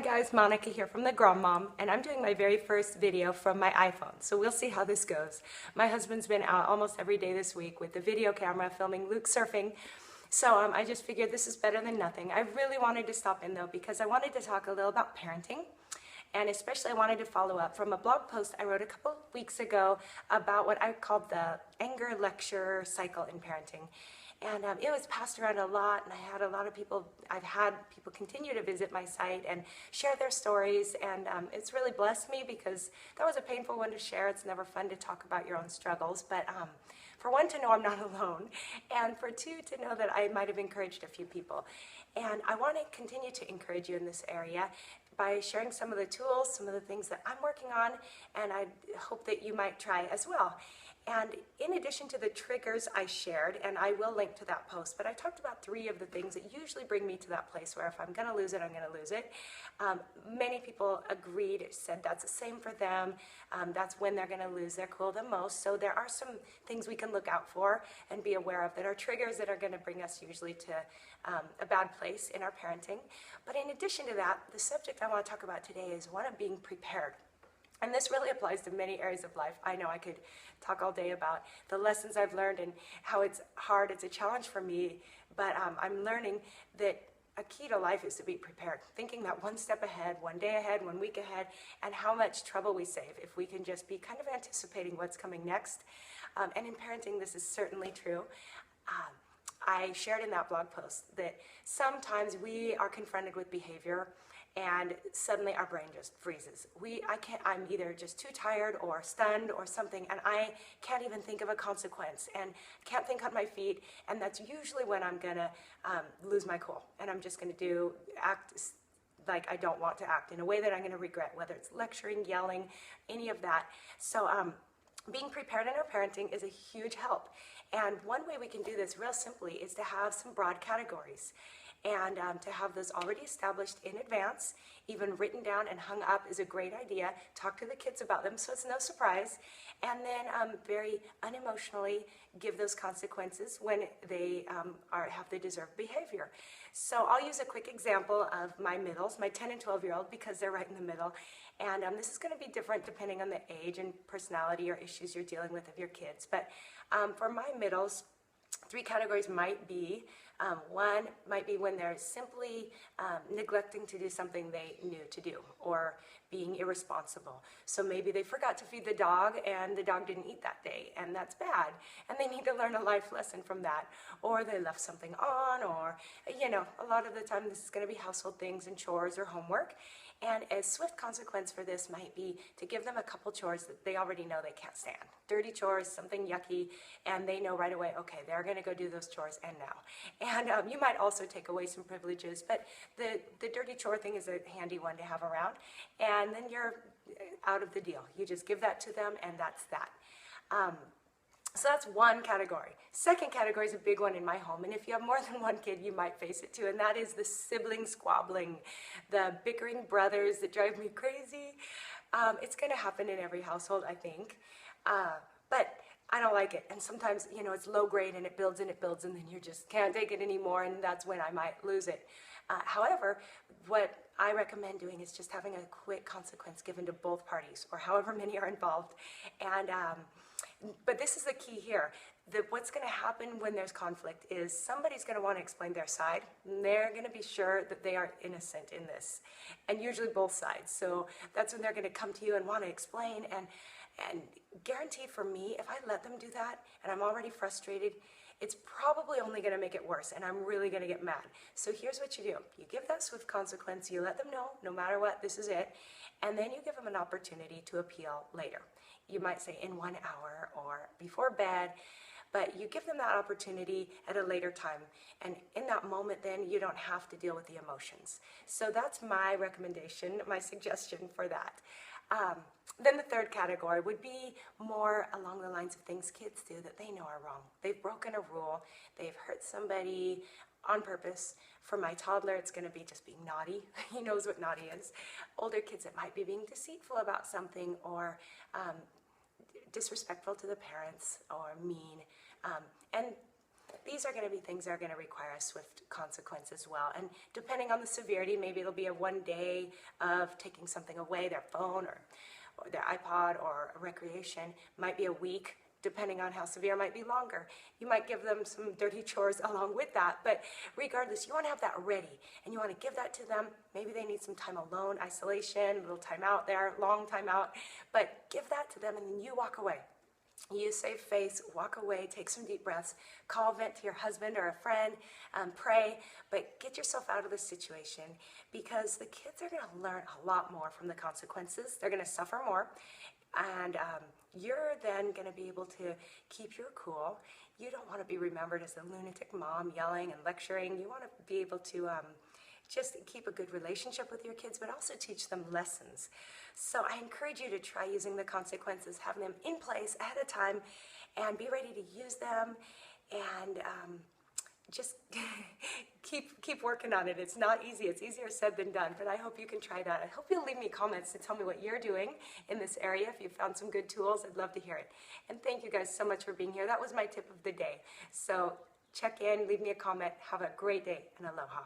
guys, Monica here from the Girl Mom, and I'm doing my very first video from my iPhone, so we'll see how this goes. My husband's been out almost every day this week with the video camera filming Luke surfing, so I just figured this is better than nothing. I really wanted to stop in though because I wanted to talk a little about parenting, and especially I wanted to follow up from a blog post I wrote a couple weeks ago about what I called the anger lecture cycle in parenting. And it was passed around a lot, and I've had people continue to visit my site and share their stories, and it's really blessed me because that was a painful one to share. It's never fun to talk about your own struggles, but for one, to know I'm not alone, and for two, to know that I might have encouraged a few people. And I want to continue to encourage you in this area by sharing some of the tools, some of the things that I'm working on, and I hope that you might try as well. And in addition to the triggers I shared, and I will link to that post, but I talked about 3 of the things that usually bring me to that place where if I'm going to lose it, I'm going to lose it. Many people agreed, said that's the same for them. That's when they're going to lose their cool the most. So there are some things we can look out for and be aware of that are triggers that are going to bring us usually to a bad place in our parenting. But in addition to that, the subject I want to talk about today is one of being prepared. And this really applies to many areas of life. I know I could talk all day about the lessons I've learned and how it's hard, it's a challenge for me, but I'm learning that a key to life is to be prepared, thinking that one step ahead, one day ahead, 1 week ahead, and how much trouble we save if we can just be kind of anticipating what's coming next. And in parenting, this is certainly true. I shared in that blog post that sometimes we are confronted with behavior and suddenly our brain just freezes. I'm either just too tired or stunned or something, and I can't even think of a consequence and can't think on my feet, and that's usually when I'm gonna lose my cool, and I'm just gonna act like I don't want to act in a way that I'm gonna regret, whether it's lecturing, yelling, any of that. So being prepared in our parenting is a huge help. And one way we can do this real simply is to have some broad categories. And to have those already established in advance, even written down and hung up is a great idea. Talk to the kids about them so it's no surprise. And then very unemotionally give those consequences when they have the deserved behavior. So I'll use a quick example of my middles, my 10 and 12-year-old, because they're right in the middle. And this is going to be different depending on the age and personality or issues you're dealing with of your kids. But for my middles, 3 categories might be, one might be when they're simply neglecting to do something they knew to do or being irresponsible. So maybe they forgot to feed the dog and the dog didn't eat that day, and that's bad. And they need to learn a life lesson from that. Or they left something on, or, a lot of the time this is going to be household things and chores or homework. And a swift consequence for this might be to give them a couple chores that they already know they can't stand. Dirty chores, something yucky, and they know right away, okay, they're going to go do those chores and now. And you might also take away some privileges, but the dirty chore thing is a handy one to have around, and then you're out of the deal. You just give that to them, and that's that. So that's one category. Second category is a big one in my home, and if you have more than one kid, you might face it too, and that is the sibling squabbling, the bickering brothers that drive me crazy. It's going to happen in every household, I think, but I don't like it, and sometimes, it's low grade, and it builds, and then you just can't take it anymore, and that's when I might lose it. However, what I recommend doing is just having a quick consequence given to both parties, or however many are involved, and but this is the key here. What's going to happen when there's conflict is somebody's going to want to explain their side, and they're going to be sure that they are innocent in this, and usually both sides. So that's when they're going to come to you and want to explain, and guaranteed for me, if I let them do that, and I'm already frustrated, it's probably only going to make it worse, and I'm really going to get mad. So here's what you do. You give that swift consequence, you let them know, no matter what, this is it, and then you give them an opportunity to appeal later. You might say in 1 hour or before bed, but you give them that opportunity at a later time. And in that moment, then you don't have to deal with the emotions. So that's my recommendation, my suggestion for that. Then the third category would be more along the lines of things kids do that they know are wrong. They've broken a rule, they've hurt somebody on purpose. For my toddler, it's going to be just being naughty. He knows what naughty is. Older kids, it might be being deceitful about something, or disrespectful to the parents, or mean. And these are going to be things that are going to require a swift consequence as well. And depending on the severity, maybe it'll be a 1 day of taking something away, their phone or their iPod or recreation. Might be a week, depending on how severe, might be longer. You might give them some dirty chores along with that, but regardless, you want to have that ready, and you want to give that to them. Maybe they need some time alone, isolation, a little time out there, long time out, but give that to them, and then you walk away. You save face, walk away, take some deep breaths, call, vent to your husband or a friend, pray, but get yourself out of this situation, because the kids are going to learn a lot more from the consequences. They're going to suffer more, and you're then going to be able to keep your cool. You don't want to be remembered as the lunatic mom yelling and lecturing. You want to be able to just keep a good relationship with your kids, but also teach them lessons. So I encourage you to try using the consequences, having them in place ahead of time, and be ready to use them, and just keep working on it. It's not easy. It's easier said than done, but I hope you can try that. I hope you'll leave me comments to tell me what you're doing in this area. If you found some good tools, I'd love to hear it. And thank you guys so much for being here. That was my tip of the day. So check in, leave me a comment. Have a great day, and aloha.